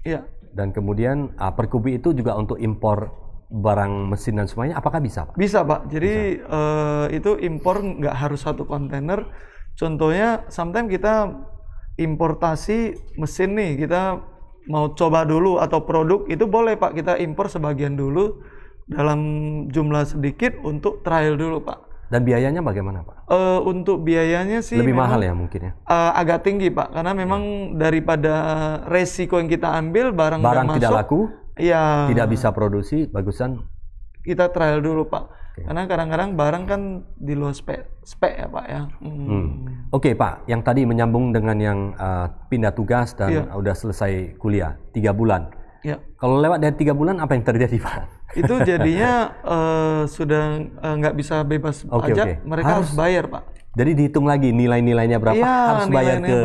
Iya. Dan kemudian per kubik itu juga untuk impor barang mesin dan semuanya, apakah bisa Pak? Bisa Pak. Jadi itu impor nggak harus satu kontainer. Contohnya, sometimes kita importasi mesin nih, kita mau coba dulu atau produk, itu boleh Pak, kita impor sebagian dulu dalam jumlah sedikit untuk trial dulu Pak. Dan biayanya bagaimana Pak? Untuk biayanya sih lebih memang mahal ya mungkin ya? Agak tinggi Pak, karena memang daripada resiko yang kita ambil, barang tidak masuk, laku, tidak bisa produksi, bagusan kita trial dulu Pak. Karena kadang-kadang barang kan di luar spek ya Pak ya. Oke Pak, yang tadi menyambung dengan yang pindah tugas dan udah selesai kuliah 3 bulan. Kalau lewat dari 3 bulan apa yang terjadi Pak? Itu jadinya sudah nggak bisa bebas pajak, mereka harus bayar Pak. Jadi dihitung lagi nilai-nilainya berapa, harus bayar ke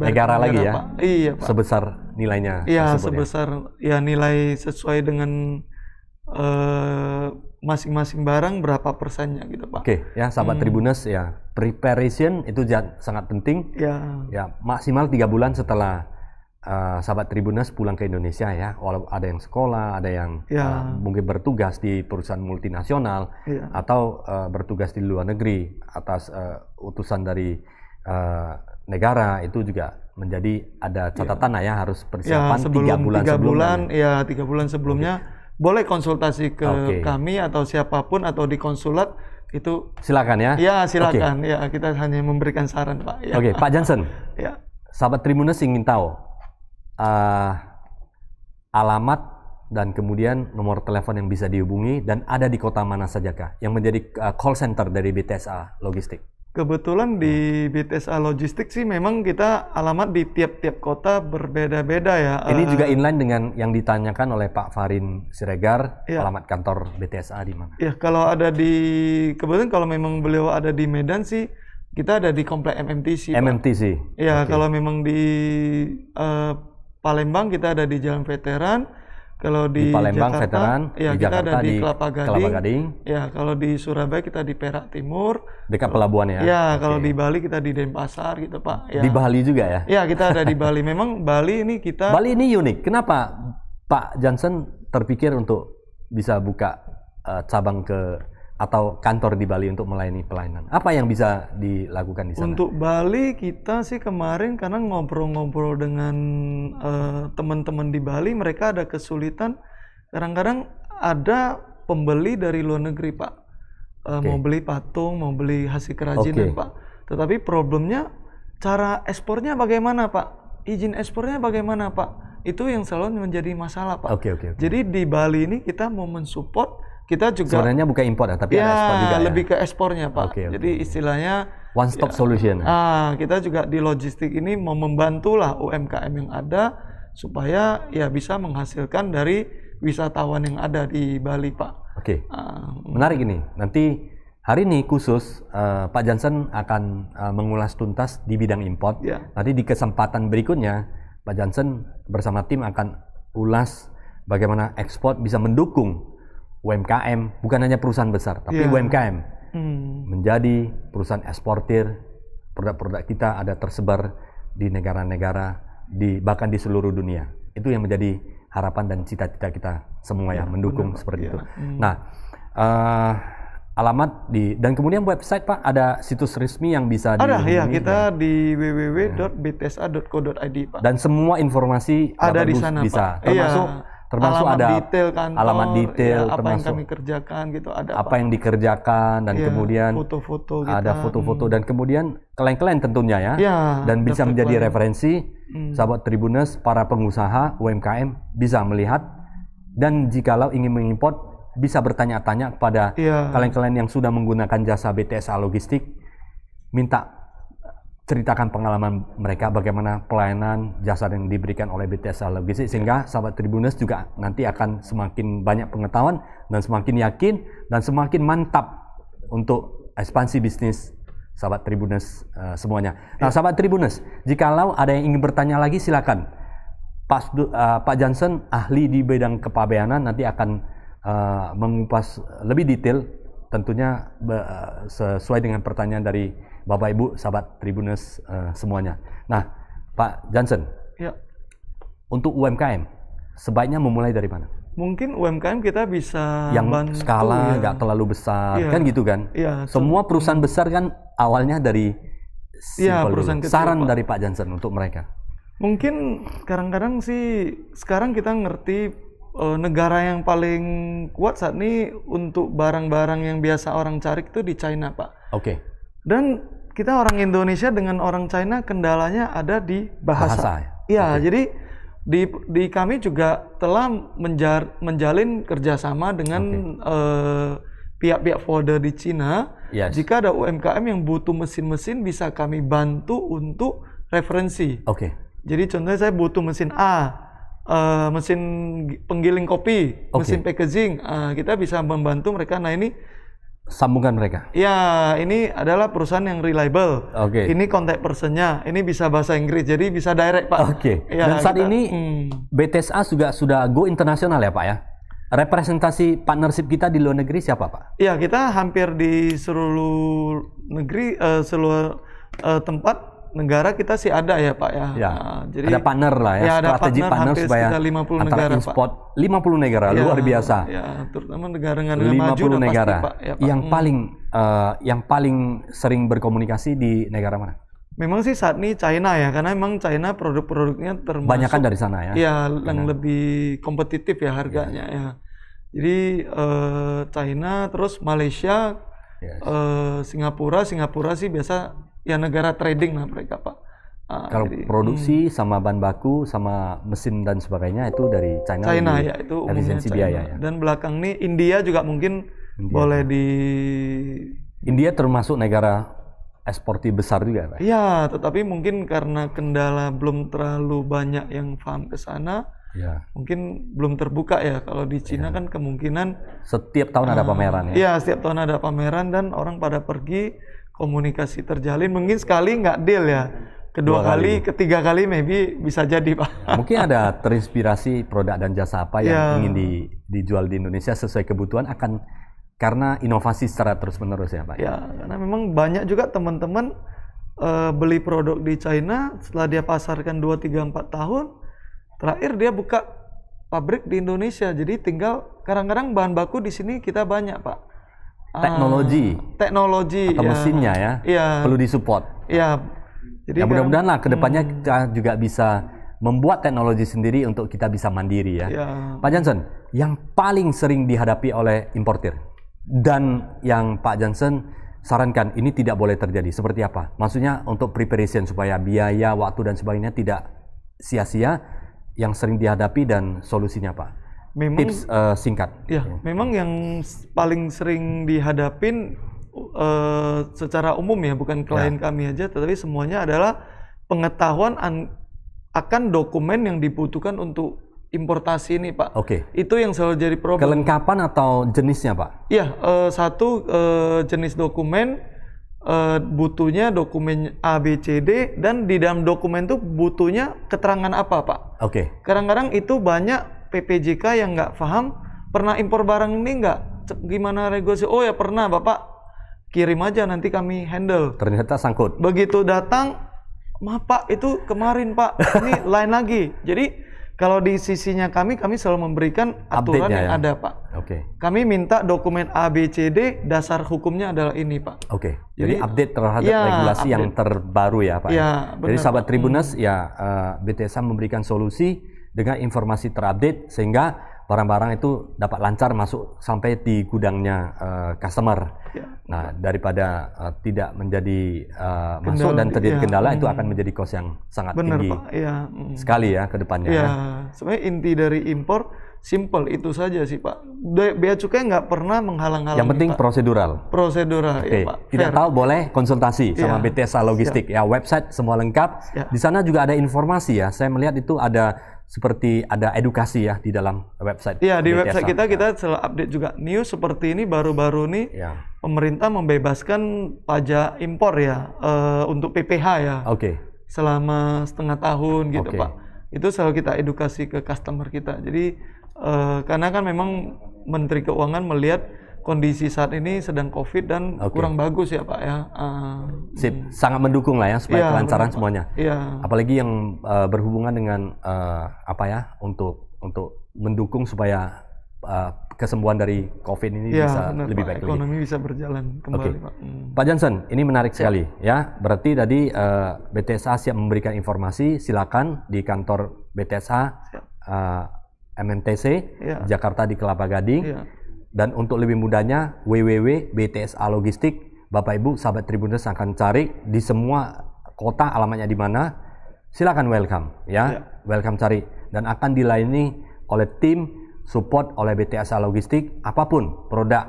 negara lagi ya? Pak. Iya Pak. Sebesar nilainya. Iya, tersebut, sebesar ya nilai sesuai dengan masing-masing barang berapa persennya gitu Pak. Oke, ya sahabat Tribuners ya, preparation itu sangat penting. Ya maksimal 3 bulan setelah sahabat Tribuners pulang ke Indonesia ya, walau ada yang sekolah, ada yang mungkin bertugas di perusahaan multinasional atau bertugas di luar negeri atas utusan dari negara, itu juga menjadi ada catatan ya, harus persiapan 3 bulan sebelumnya. Ya 3 bulan sebelumnya boleh konsultasi ke kami atau siapapun atau di konsulat itu. Silakan ya. Ya silakan ya, kita hanya memberikan saran Pak. Ya. Pak Johnson. Sahabat Tribuners ingin tahu alamat dan kemudian nomor telepon yang bisa dihubungi dan ada di kota mana sajakah yang menjadi call center dari BTSA Logistik? Kebetulan di BTSA Logistik sih memang kita alamat di tiap-tiap kota berbeda-beda ya. Ini juga inline dengan yang ditanyakan oleh Pak Farin Siregar, alamat kantor BTSA di mana? Ya, kalau ada kebetulan kalau memang beliau ada di Medan sih, kita ada di komplek MMTC. MMTC. Ya, kalau memang di Palembang kita ada di Jalan Veteran. Kalau di Palembang Jakarta, Veteran, ya di kita Jakarta ada di Kelapa Gading. Ya, kalau di Surabaya kita di Perak Timur. Dekat pelabuhan ya? Ya, kalau di Bali kita di Denpasar gitu Pak. Ya. Di Bali juga ya? Ya, kita ada di Bali. Memang Bali ini kita... Bali ini unik. Kenapa Pak Johnson terpikir untuk bisa buka cabang atau kantor di Bali untuk melayani pelayanan? Apa yang bisa dilakukan di sana? Untuk Bali kita sih kemarin karena ngobrol-ngobrol dengan teman-teman di Bali, mereka ada kesulitan. Kadang-kadang ada pembeli dari luar negeri Pak, mau beli patung, mau beli hasil kerajinan Pak. Tetapi problemnya cara ekspornya bagaimana Pak? Izin ekspornya bagaimana Pak? Itu yang selalu menjadi masalah Pak. Jadi di Bali ini kita mau mensupport. Kita juga sebenarnya bukan impor ya, tapi ada ekspor juga lebih ke ekspornya Pak. Jadi istilahnya one stop solution. Kita juga di logistik ini mau membantulah UMKM yang ada supaya ya bisa menghasilkan dari wisatawan yang ada di Bali Pak. Menarik ini. Nanti hari ini khusus Pak Johnson akan mengulas tuntas di bidang import. Nanti di kesempatan berikutnya Pak Johnson bersama tim akan ulas bagaimana ekspor bisa mendukung UMKM, bukan hanya perusahaan besar, tapi UMKM menjadi perusahaan eksportir. Produk-produk kita ada tersebar di negara-negara, bahkan di seluruh dunia. Itu yang menjadi harapan dan cita-cita kita semua ya, mendukung seperti itu. Nah, alamat dan kemudian website Pak, ada situs resmi yang bisa dihubungi? Ada, kita di www.btsa.co.id Pak. Dan semua informasi ada di sana bisa, Pak. Termasuk alamat ada detail kantor, alamat detail, apa yang kami kerjakan gitu ada apa yang dikerjakan dan kemudian foto-foto ada foto-foto dan kemudian kalian tentunya dan bisa menjadi referensi sahabat Tribuners, para pengusaha UMKM bisa melihat, dan jikalau ingin mengimport bisa bertanya-tanya kepada kalian yang sudah menggunakan jasa BTSA Logistik, minta ceritakan pengalaman mereka, bagaimana pelayanan jasa yang diberikan oleh BTSA Logistik, sehingga sahabat Tribuners juga nanti akan semakin banyak pengetahuan dan semakin yakin dan semakin mantap untuk ekspansi bisnis sahabat Tribuners semuanya. Nah, sahabat Tribuners, jikalau ada yang ingin bertanya lagi silakan. Pak Johnson ahli di bidang kepabeanan nanti akan mengupas lebih detail tentunya sesuai dengan pertanyaan dari Bapak Ibu sahabat Tribuners semuanya. Nah, Pak Johnson, Ya. untuk UMKM sebaiknya memulai dari mana? Mungkin UMKM kita bisa Yang bantu, skala ya. nggak terlalu besar, Iya. kan gitu kan? Iya, Semua perusahaan besar kan awalnya dari Iya, simple perusahaan dulu. kecil, Saran Pak. dari Pak Johnson untuk mereka. Mungkin kadang-kadang sih sekarang kita ngerti negara yang paling kuat saat ini untuk barang-barang yang biasa orang cari itu di China, Pak. Oke. Dan kita orang Indonesia dengan orang China kendalanya ada di bahasa. Bahasa, Iya, jadi di kami juga telah menjalin kerjasama dengan pihak-pihak folder di Cina. Yes. Jika ada UMKM yang butuh mesin-mesin, bisa kami bantu untuk referensi. Oke. Jadi contohnya saya butuh mesin A, mesin penggiling kopi, mesin packaging, kita bisa membantu mereka. Nah ini Sambungkan mereka. ya, ini adalah perusahaan yang reliable. Oke. Ini contact personnya, ini bisa bahasa Inggris, jadi bisa direct, Pak. Oke. Ya, Dan saat kita- ini BTSA juga sudah go internasional ya Pak ya? Representasi partnership kita di luar negeri siapa Pak? Ya, kita hampir di seluruh negeri, seluruh tempat negara kita sih ada ya, Pak ya. Ya, Jadi ada partner lah ya, ya, ada strategi partner hampir supaya sekitar 50 antara negara, Pak. import 50 negara, Ya, luar biasa. Ya, terutama negara-negara maju 50 udah negara. pasti, Pak. Ya, Pak. Yang paling sering berkomunikasi di negara mana? Memang sih saat ini China ya, karena memang China produk-produknya termasuk Banyakan dari sana ya. ya yang lebih kompetitif ya harganya ya. Jadi China, terus Malaysia, Yes. Singapura sih biasa ya negara trading lah mereka, Pak. Kalau Jadi, produksi sama bahan baku sama mesin dan sebagainya itu dari China, China lebih ya itu umumnya efisiensi China. biaya ya. Dan belakang ini India juga mungkin boleh di India termasuk negara eksportir besar juga Pak. ya, tetapi mungkin karena kendala belum terlalu banyak yang paham ke sana, Ya. mungkin belum terbuka ya. Kalau di Cina kan kemungkinan Setiap tahun ada pameran ya. iya, setiap tahun ada pameran dan orang pada pergi, komunikasi terjalin. Mungkin sekali nggak deal ya, kedua kali, ketiga kali maybe bisa jadi, Pak. Mungkin ada terinspirasi produk dan jasa apa yang Ya. ingin dijual di Indonesia sesuai kebutuhan akan karena inovasi secara terus-menerus ya Pak. Ya, karena memang banyak juga teman-teman beli produk di China, setelah dia pasarkan 2, 3, 4 tahun, terakhir dia buka pabrik di Indonesia. Jadi tinggal kadang-kadang bahan baku di sini kita banyak, Pak. Teknologi Atau ya. mesinnya ya, Iya. perlu disupport. Ya. Jadi Ya mudah-mudahan lah kedepannya kita juga bisa membuat teknologi sendiri untuk kita bisa mandiri ya. ya. Pak Johnson, yang paling sering dihadapi oleh importir dan yang Pak Johnson sarankan ini tidak boleh terjadi, seperti apa? Maksudnya untuk preparation supaya biaya, waktu dan sebagainya tidak sia-sia, yang sering dihadapi dan solusinya Pak. Memang Tips singkat. ya, memang yang paling sering dihadapin secara umum ya, bukan klien kami aja, tetapi semuanya adalah pengetahuan akan dokumen yang dibutuhkan untuk importasi ini, Pak. Oke. Itu yang selalu jadi problem. Kelengkapan atau jenisnya Pak? Iya, satu jenis dokumen, butuhnya dokumen A, B, C, D, dan di dalam dokumen itu butuhnya keterangan apa, Pak? Oke. Kadang-kadang itu banyak PPJK yang nggak paham, pernah impor barang ini nggak? Gimana regulasi? Oh ya pernah, Bapak. Kirim aja, nanti kami handle. Ternyata sangkut. Begitu datang, maaf Pak, itu kemarin Pak, ini lain lagi. Jadi kalau di sisinya kami selalu memberikan aturan Update-nya yang ya? ada, Pak. Oke. Kami minta dokumen A, B, C, D, dasar hukumnya adalah ini, Pak. Oke, jadi Jadi, update terhadap ya, regulasi yang update. terbaru ya Pak. Ya, Jadi benar, sahabat Pak. Tribuners ya BTSA memberikan solusi dengan informasi terupdate sehingga barang-barang itu dapat lancar masuk sampai di gudangnya customer. Ya. Nah daripada tidak menjadi masuk dan terjadi ya, kendala itu akan menjadi cost yang sangat Benar, tinggi Pak. Iya. sekali ya ke depannya. Ya, ya. sebenarnya inti dari impor simple itu saja sih, Pak. Bea cukai nggak pernah menghalang-halangi, Yang penting Pak. prosedural. Prosedural, Oke, ya, Pak. tidak Fair. tahu boleh konsultasi sama Iya. BTSA Logistik ya, website semua lengkap. Ya. Di sana juga ada informasi ya. Saya melihat itu ada seperti ada edukasi ya di dalam website. Iya, di BTSA. website kita selalu update juga news seperti ini. Baru-baru nih Ya. pemerintah membebaskan pajak impor ya, untuk PPH ya, Oke. selama setengah tahun gitu, Oke. Pak. Itu selalu kita edukasi ke customer kita. Jadi karena kan memang Menteri Keuangan melihat kondisi saat ini sedang COVID dan kurang bagus ya Pak ya. Sip, sangat mendukung lah ya supaya kelancaran semuanya. Iya. Apalagi yang berhubungan dengan untuk mendukung supaya kesembuhan dari COVID ini bisa lebih baik lagi. Ekonomi bisa berjalan kembali Pak. Pak Johnson, ini menarik sekali ya. Berarti tadi BTSA siap memberikan informasi, silakan di kantor BTSA MNTC Jakarta di Kelapa Gading. Dan untuk lebih mudahnya www.btsa Logistik, Bapak Ibu sahabat Tribuners akan cari di semua kota alamatnya di mana. Silakan welcome ya. Welcome cari dan akan dilayani oleh tim support oleh BTSA Logistik apapun produk,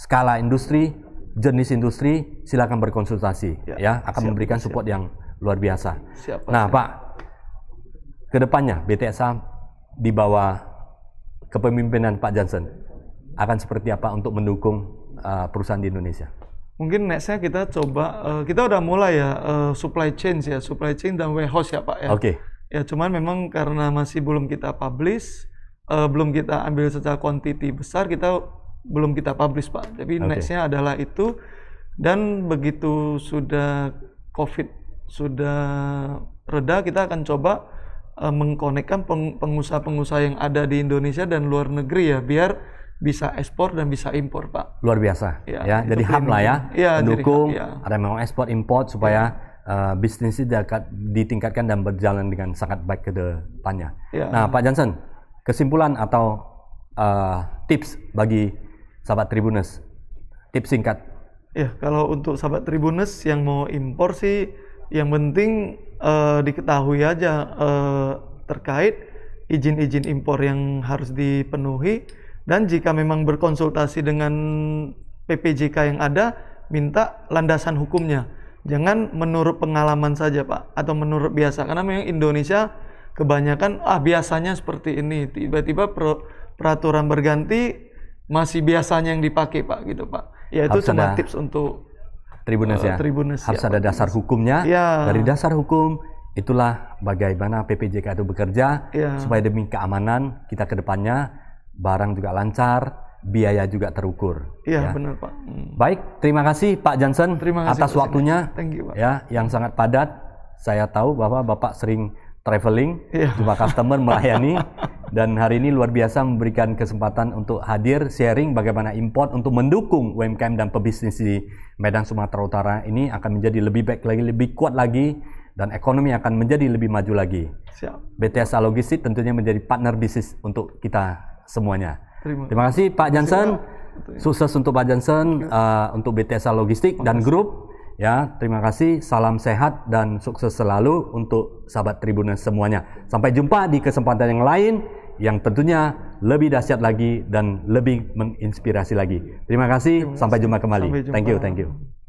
skala industri, jenis industri, silakan berkonsultasi ya akan memberikan support yang luar biasa. Nah, Pak, kedepannya BTSA di bawah kepemimpinan Pak Johnson akan seperti apa untuk mendukung perusahaan di Indonesia? Mungkin nextnya kita coba, kita udah mulai ya supply chain dan warehouse ya Pak ya. Ya cuman memang karena masih belum kita publish, belum kita ambil secara quantity besar, kita belum kita publish Pak. Tapi nextnya adalah itu, dan begitu sudah COVID sudah reda, kita akan coba mengkonekkan pengusaha-pengusaha yang ada di Indonesia dan luar negeri ya, biar bisa ekspor dan bisa impor Pak. Luar biasa ya, jadi hub lah ya, mendukung ada memang ekspor import supaya bisnisnya ditingkatkan dan berjalan dengan sangat baik ke depannya. Nah Pak Johnson, kesimpulan atau tips bagi sahabat Tribuners, tips singkat. Ya, kalau untuk sahabat Tribuners yang mau impor sih, yang penting diketahui aja terkait izin-izin impor yang harus dipenuhi. Dan jika memang berkonsultasi dengan PPJK yang ada, minta landasan hukumnya. Jangan menurut pengalaman saja Pak, atau menurut biasa. Karena memang Indonesia kebanyakan, biasanya seperti ini. Tiba-tiba peraturan berganti, masih biasanya yang dipakai Pak, gitu Pak. Ya itu cuma tips untuk Tribuners ya. Harus ada dasar hukumnya. Dari dasar hukum, itulah bagaimana PPJK itu bekerja, supaya demi keamanan kita ke depannya, barang juga lancar, biaya juga terukur. Iya, benar Pak. Baik, terima kasih Pak Johnson atas waktunya. Thank you, Pak. Ya, yang sangat padat. Saya tahu bahwa Bapak sering traveling, jumpa customer melayani, dan hari ini luar biasa memberikan kesempatan untuk hadir sharing bagaimana import untuk mendukung UMKM dan pebisnis di Medan Sumatera Utara ini akan menjadi lebih baik lagi, lebih kuat lagi, dan ekonomi akan menjadi lebih maju lagi. BTSA Logistik tentunya menjadi partner bisnis untuk kita semuanya. Terima kasih Pak Johnson. Sukses untuk Pak Johnson, untuk BTSA Logistik dan grup. Ya, terima kasih. Salam sehat dan sukses selalu untuk sahabat Tribuners semuanya. Sampai jumpa di kesempatan yang lain yang tentunya lebih dahsyat lagi dan lebih menginspirasi lagi. Terima kasih. Sampai jumpa kembali. Thank you.